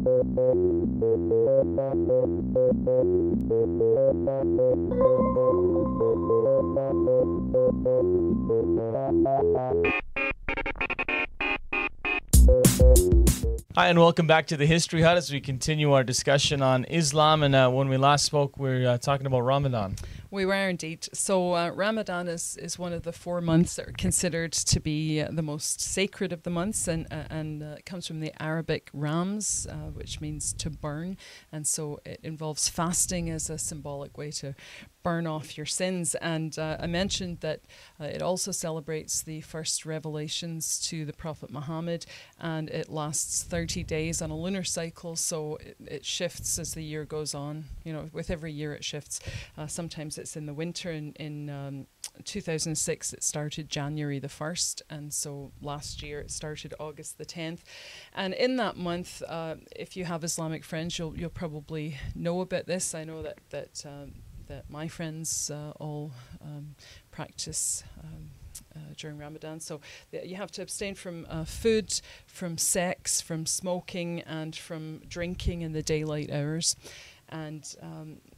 Hi, and welcome back to the History Hut as we continue our discussion on Islam. And when we last spoke, we were talking about Ramadan. We were indeed. So Ramadan is one of the 4 months that are considered to be the most sacred of the months, and it comes from the Arabic rams, which means to burn. And so it involves fasting as a symbolic way to burn off your sins. And I mentioned that it also celebrates the first revelations to the Prophet Muhammad, and it lasts 30 days on a lunar cycle, so it shifts as the year goes on. You know, with every year it shifts. Sometimes it's in the winter. In 2006 it started January the 1st, and so last year it started August the 10th. And in that month, if you have Islamic friends, you'll probably know about this. I know that my friends all practice during Ramadan. So you have to abstain from food, from sex, from smoking, and from drinking in the daylight hours. And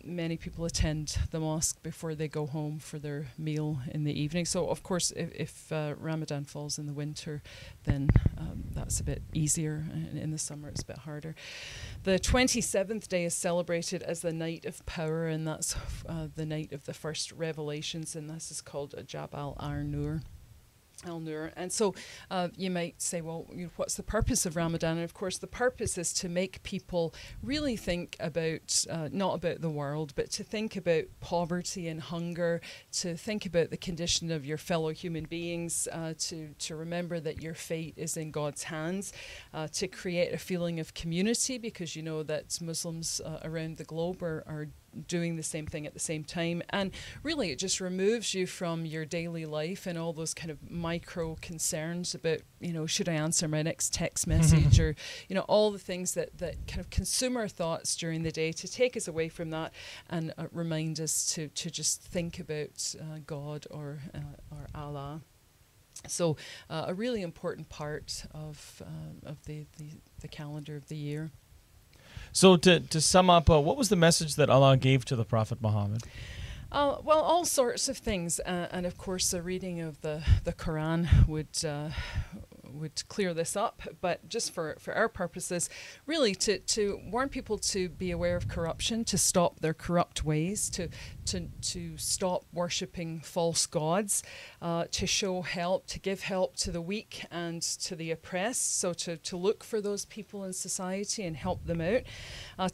many people attend the mosque before they go home for their meal in the evening. So, of course, if Ramadan falls in the winter, then that's a bit easier. In the summer, it's a bit harder. The 27th day is celebrated as the night of power, and that's the night of the first revelations, and this is called Jabal al-Nur. And so you might say, well, what's the purpose of Ramadan? And of course, the purpose is to make people really think about, not about the world, but to think about poverty and hunger, to think about the condition of your fellow human beings, to remember that your fate is in God's hands, to create a feeling of community, because you know that Muslims around the globe are doing the same thing at the same time. And really it just removes you from your daily life and all those kind of micro concerns about, should I answer my next text message or, all the things that kind of consume our thoughts during the day, to take us away from that and remind us to just think about God or Allah. So a really important part of the calendar of the year. So to sum up, what was the message that Allah gave to the Prophet Muhammad? Well, all sorts of things, and of course a reading of the Quran would clear this up, but just for our purposes, really to warn people to be aware of corruption, to stop their corrupt ways, to stop worshipping false gods, to show help, to give help to the weak and to the oppressed, so to look for those people in society and help them out,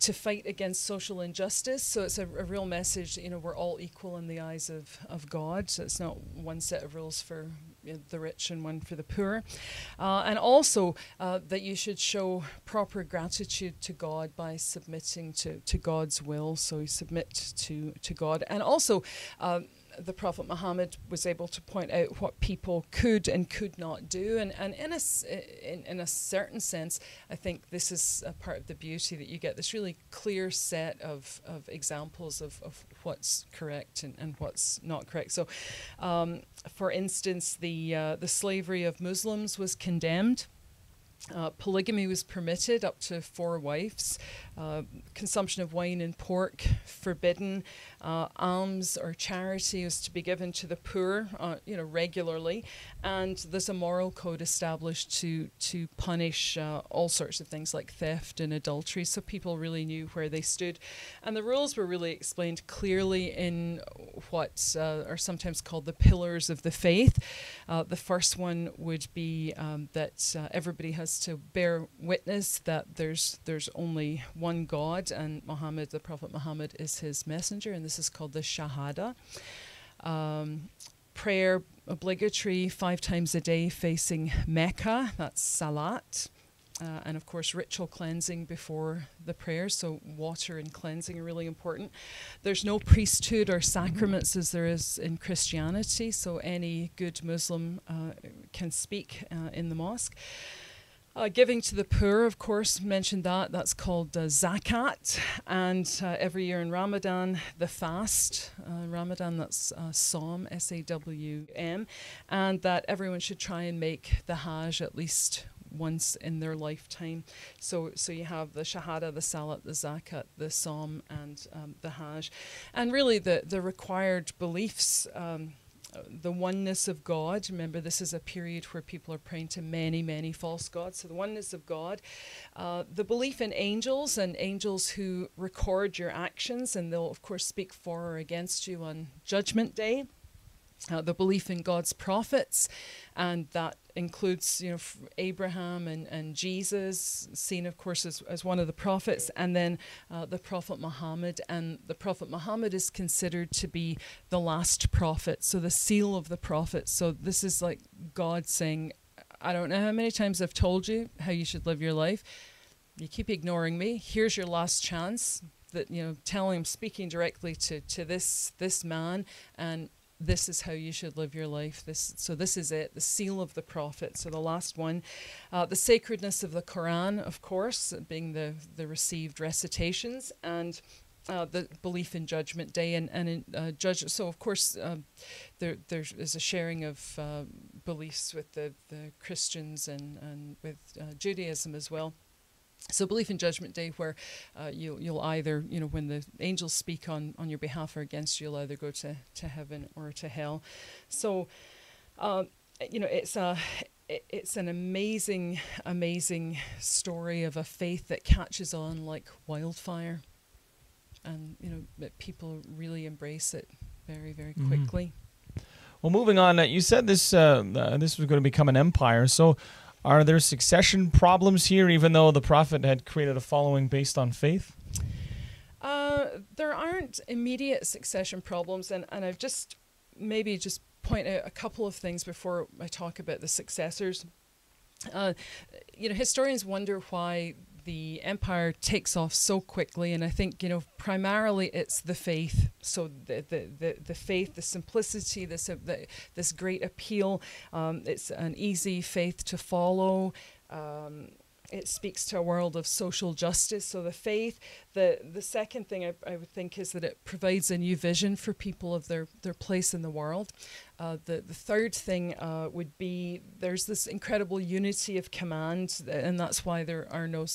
to fight against social injustice. So it's a real message, we're all equal in the eyes of God. So it's not one set of rules for the rich and one for the poor. And also that you should show proper gratitude to God by submitting to God's will. So you submit to God. And also the Prophet Muhammad was able to point out what people could and could not do. And in a certain sense, I think this is a part of the beauty, that you get this really clear set of examples of what's correct and what's not correct. So, for instance, the slavery of Muslims was condemned. Polygamy was permitted, up to 4 wives. Consumption of wine and pork forbidden. Alms or charity was to be given to the poor, regularly. And there's a moral code established to punish all sorts of things like theft and adultery, so people really knew where they stood. And the rules were really explained clearly in what are sometimes called the pillars of the faith. The first one would be that everybody has to bear witness that there's only one God, and Muhammad, the Prophet Muhammad, is his messenger, and this is called the Shahada. Prayer obligatory 5 times a day facing Mecca, that's Salat. And of course ritual cleansing before the prayers, so water and cleansing are really important. There's no priesthood or sacraments as there is in Christianity, so any good Muslim can speak in the mosque. Giving to the poor, of course, mentioned that's called zakat. And every year in Ramadan, the fast, Ramadan, that's Sawm, S-A-W-M, and that everyone should try and make the Hajj at least once in their lifetime. So you have the Shahada, the Salat, the Zakat, the Psalm, and the Hajj. And really the required beliefs, the oneness of God. Remember, this is a period where people are praying to many, many false gods. So the oneness of God, the belief in angels and angels who record your actions, and they'll, of course, speak for or against you on Judgment Day. The belief in God's prophets, and that includes, Abraham and Jesus, seen, of course, as one of the prophets, and then the Prophet Muhammad. And the Prophet Muhammad is considered to be the last prophet, so the seal of the prophet. So this is like God saying, I don't know how many times I've told you how you should live your life. You keep ignoring me. Here's your last chance. That, telling him, speaking directly to this man, and this is how you should live your life. So this is it, the seal of the prophet. So the last one, the sacredness of the Quran, of course, being the received recitations, and the belief in Judgment Day and in judge. So of course, there is a sharing of beliefs with the Christians and with Judaism as well. So belief in Judgment Day, where you'll either, when the angels speak on your behalf or against you, you'll either go to heaven or to hell. So, it's an amazing, amazing story of a faith that catches on like wildfire. And, that people really embrace it very, very quickly. Well, moving on, you said this was going to become an empire. So are there succession problems here, even though the Prophet had created a following based on faith? There aren't immediate succession problems, and I've just point out a couple of things before I talk about the successors. Historians wonder why the empire takes off so quickly, and I think primarily it's the faith. So the faith, the simplicity, this great appeal. It's an easy faith to follow. It speaks to a world of social justice. So the faith. The second thing I would think is that it provides a new vision for people of their place in the world. The third thing would be there's this incredible unity of command, and that's why there are no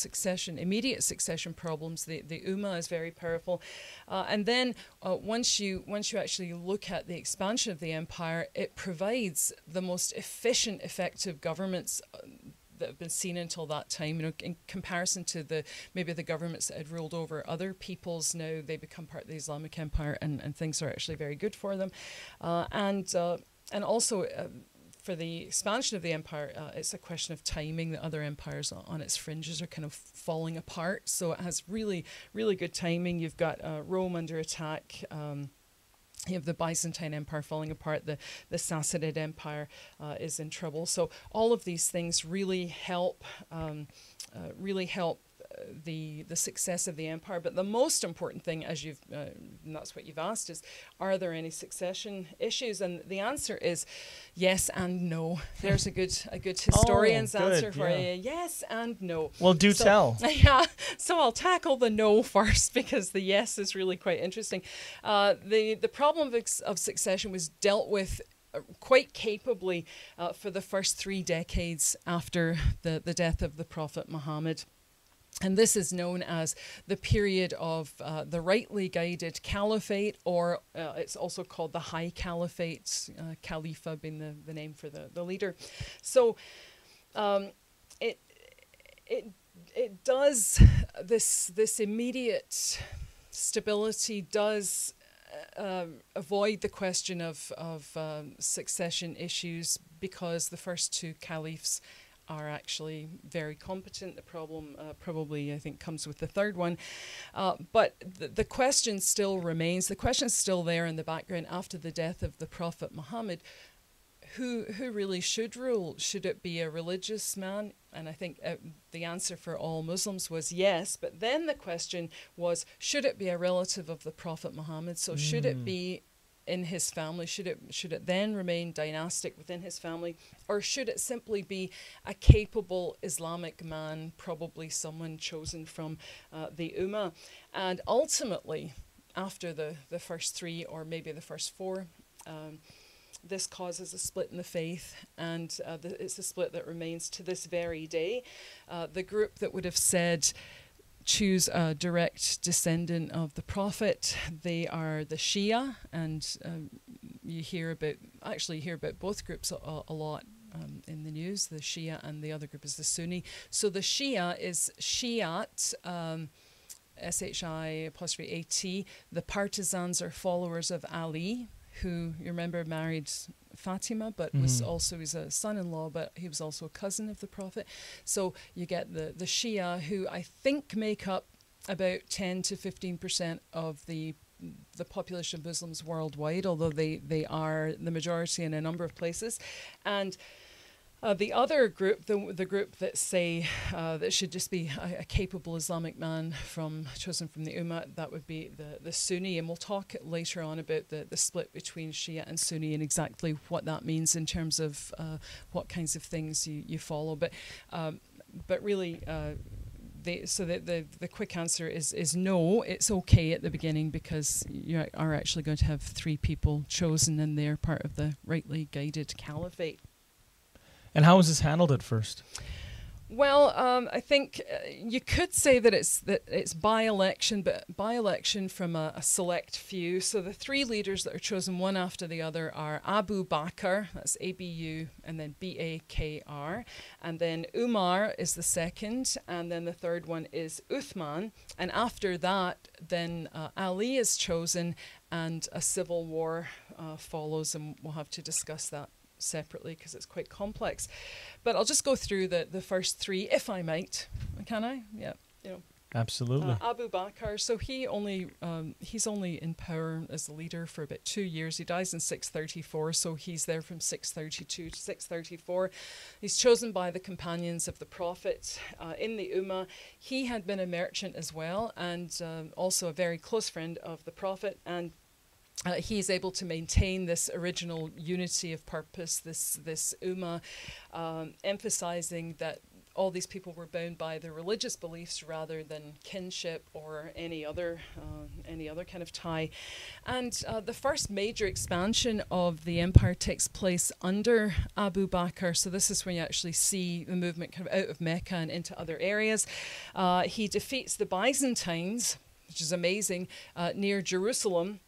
immediate succession problems. The Ummah is very powerful, and then once you actually look at the expansion of the empire, it provides the most efficient, effective governments that have been seen until that time, in comparison to maybe the governments that had ruled over other peoples. Now they become part of the Islamic Empire, and things are actually very good for them. And also for the expansion of the empire, it's a question of timing. The other empires on its fringes are kind of falling apart, so it has really, really good timing. You've got Rome under attack. You have the Byzantine Empire falling apart. The Sassanid Empire is in trouble. So all of these things really help the success of the empire. But the most important thing, as and that's what you've asked, is are there any succession issues? And the answer is yes and no. There's a good historian's answer for you. Yes and no. Well, tell. Yeah. So I'll tackle the no first, because the yes is really quite interesting. The problem of succession was dealt with quite capably for the first 3 decades after the death of the Prophet Muhammad. And this is known as the period of the rightly guided caliphate, or it's also called the High Caliphate, Khalifa being the name for the leader. So it does this immediate stability does avoid the question of succession issues, because the first 2 caliphs are actually very competent. The problem probably, I think, comes with the third one. But the question still remains. The question is still there in the background after the death of the Prophet Muhammad. Who really should rule? Should it be a religious man? And I think the answer for all Muslims was yes. But then the question was, should it be a relative of the Prophet Muhammad? So should it be in his family? Should it then remain dynastic within his family, or should it simply be a capable Islamic man, probably someone chosen from the Ummah? And ultimately, after the first 3, or maybe the first 4, this causes a split in the faith, and it's a split that remains to this very day. The group that would have said choose a direct descendant of the Prophet, they are the Shia, and you hear about both groups a lot in the news. The Shia, and the other group is the Sunni. So the Shia is Shiat, S-H-I'-A-T. The partisans are followers of Ali, who, you remember, married Fatima, but was also his son-in-law, but he was also a cousin of the Prophet. So you get the Shia, who I think make up about 10 to 15% of the population of Muslims worldwide, although they are the majority in a number of places. And the other group, the group that say that should just be a capable Islamic man chosen from the Ummah, that would be the Sunni. And we'll talk later on about the split between Shia and Sunni and exactly what that means in terms of what kinds of things you follow. But really, the quick answer is no. It's okay at the beginning because you are actually going to have 3 people chosen, and they're part of the rightly guided caliphate. And how was this handled at first? Well, I think you could say that it's by-election, but by-election from a select few. So the 3 leaders that are chosen one after the other are Abu Bakr, that's A-B-U, and then B-A-K-R. And then Umar is the second, and then the third one is Uthman. And after that, then Ali is chosen, and a civil war follows, and we'll have to discuss that separately because it's quite complex. But I'll just go through the first 3, if I might. Can I? Yeah. Absolutely. Abu Bakr, so he's only in power as the leader for about 2 years. He dies in 634, so he's there from 632 to 634. He's chosen by the companions of the Prophet in the Ummah. He had been a merchant as well, and also a very close friend of the Prophet, and he's able to maintain this original unity of purpose, this Ummah, emphasizing that all these people were bound by their religious beliefs rather than kinship or any other kind of tie. And the first major expansion of the empire takes place under Abu Bakr. So this is when you actually see the movement kind of out of Mecca and into other areas. He defeats the Byzantines, which is amazing, near Jerusalem.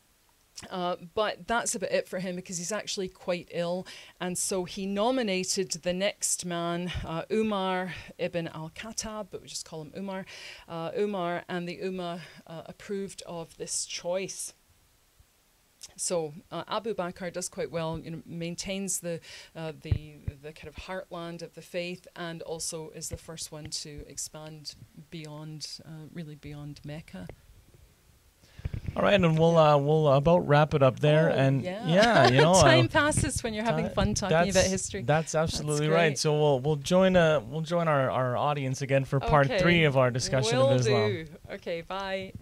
But that's about it for him because he's actually quite ill, and so he nominated the next man, Umar ibn al-Khattab, but we just call him Umar. Umar, and the Ummah approved of this choice. So Abu Bakr does quite well, maintains the kind of heartland of the faith, and also is the first one to expand beyond, really beyond Mecca. All right, and we'll about wrap it up there. And yeah, time passes when you're having fun talking about history. That's absolutely right. So we'll join our audience again for part 3 of our discussion of Islam. Okay, bye.